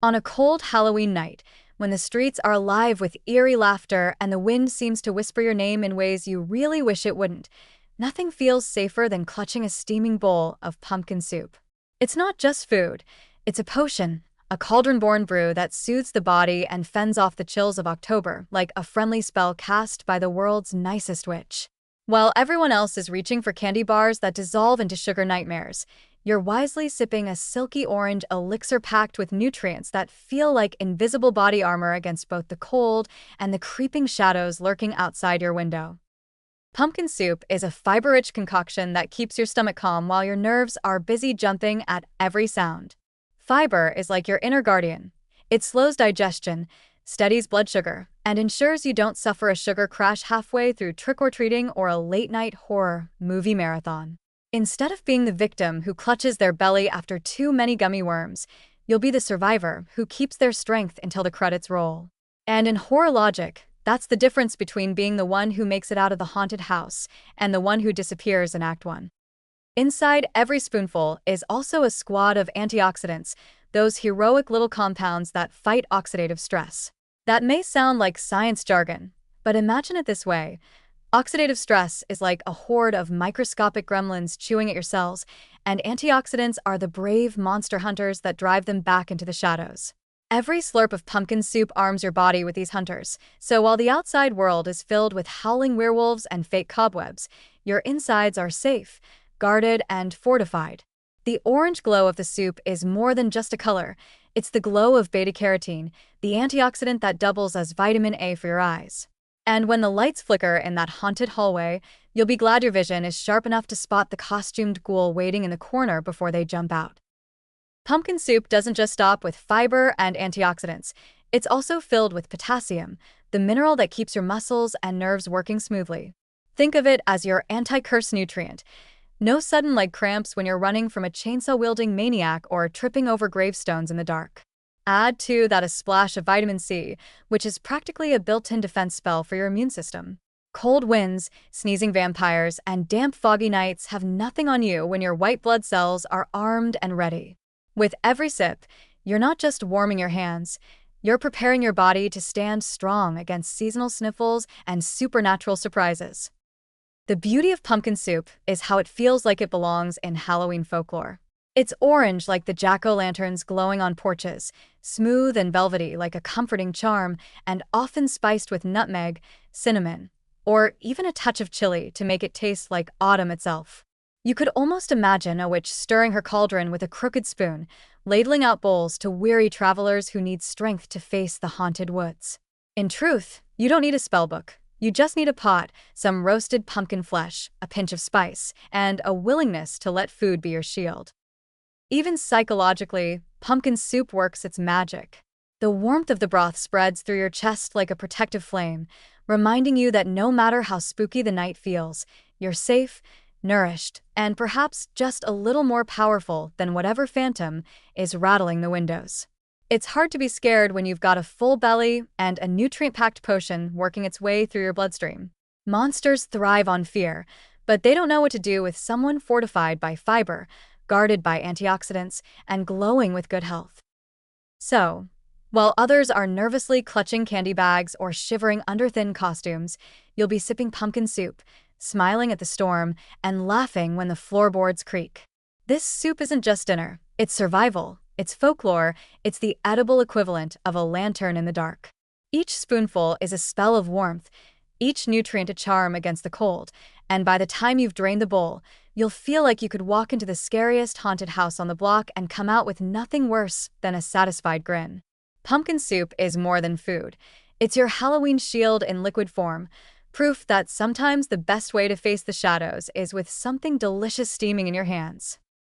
On a cold Halloween night, when the streets are alive with eerie laughter and the wind seems to whisper your name in ways you really wish it wouldn't, nothing feels safer than clutching a steaming bowl of pumpkin soup. It's not just food, it's a potion, a cauldron-born brew that soothes the body and fends off the chills of October like a friendly spell cast by the world's nicest witch. While everyone else is reaching for candy bars that dissolve into sugar nightmares, you're wisely sipping a silky orange elixir packed with nutrients that feel like invisible body armor against both the cold and the creeping shadows lurking outside your window. Pumpkin soup is a fiber-rich concoction that keeps your stomach calm while your nerves are busy jumping at every sound. Fiber is like your inner guardian. It slows digestion, steadies blood sugar, and ensures you don't suffer a sugar crash halfway through trick-or-treating or a late-night horror movie marathon. Instead of being the victim who clutches their belly after too many gummy worms, you'll be the survivor who keeps their strength until the credits roll. And in horror logic, that's the difference between being the one who makes it out of the haunted house and the one who disappears in Act 1. Inside every spoonful is also a squad of antioxidants, those heroic little compounds that fight oxidative stress. That may sound like science jargon, but imagine it this way. Oxidative stress is like a horde of microscopic gremlins chewing at your cells, and antioxidants are the brave monster hunters that drive them back into the shadows. Every slurp of pumpkin soup arms your body with these hunters, so while the outside world is filled with howling werewolves and fake cobwebs, your insides are safe, guarded, and fortified. The orange glow of the soup is more than just a color. It's the glow of beta-carotene, the antioxidant that doubles as vitamin A for your eyes. And when the lights flicker in that haunted hallway, you'll be glad your vision is sharp enough to spot the costumed ghoul waiting in the corner before they jump out. Pumpkin soup doesn't just stop with fiber and antioxidants. It's also filled with potassium, the mineral that keeps your muscles and nerves working smoothly. Think of it as your anti-curse nutrient. No sudden leg cramps when you're running from a chainsaw-wielding maniac or tripping over gravestones in the dark. Add to that a splash of vitamin C, which is practically a built-in defense spell for your immune system. Cold winds, sneezing vampires, and damp foggy nights have nothing on you when your white blood cells are armed and ready. With every sip, you're not just warming your hands, you're preparing your body to stand strong against seasonal sniffles and supernatural surprises. The beauty of pumpkin soup is how it feels like it belongs in Halloween folklore. It's orange like the jack-o'-lanterns glowing on porches, smooth and velvety like a comforting charm, and often spiced with nutmeg, cinnamon, or even a touch of chili to make it taste like autumn itself. You could almost imagine a witch stirring her cauldron with a crooked spoon, ladling out bowls to weary travelers who need strength to face the haunted woods. In truth, you don't need a spellbook. You just need a pot, some roasted pumpkin flesh, a pinch of spice, and a willingness to let food be your shield. Even psychologically, pumpkin soup works its magic. The warmth of the broth spreads through your chest like a protective flame, reminding you that no matter how spooky the night feels, you're safe, nourished, and perhaps just a little more powerful than whatever phantom is rattling the windows. It's hard to be scared when you've got a full belly and a nutrient-packed potion working its way through your bloodstream. Monsters thrive on fear, but they don't know what to do with someone fortified by fiber, guarded by antioxidants, and glowing with good health. So, while others are nervously clutching candy bags or shivering under thin costumes, you'll be sipping pumpkin soup, smiling at the storm, and laughing when the floorboards creak. This soup isn't just dinner, it's survival, it's folklore, it's the edible equivalent of a lantern in the dark. Each spoonful is a spell of warmth, each nutrient a charm against the cold, and by the time you've drained the bowl, you'll feel like you could walk into the scariest haunted house on the block and come out with nothing worse than a satisfied grin. Pumpkin soup is more than food. It's your Halloween shield in liquid form, proof that sometimes the best way to face the shadows is with something delicious steaming in your hands.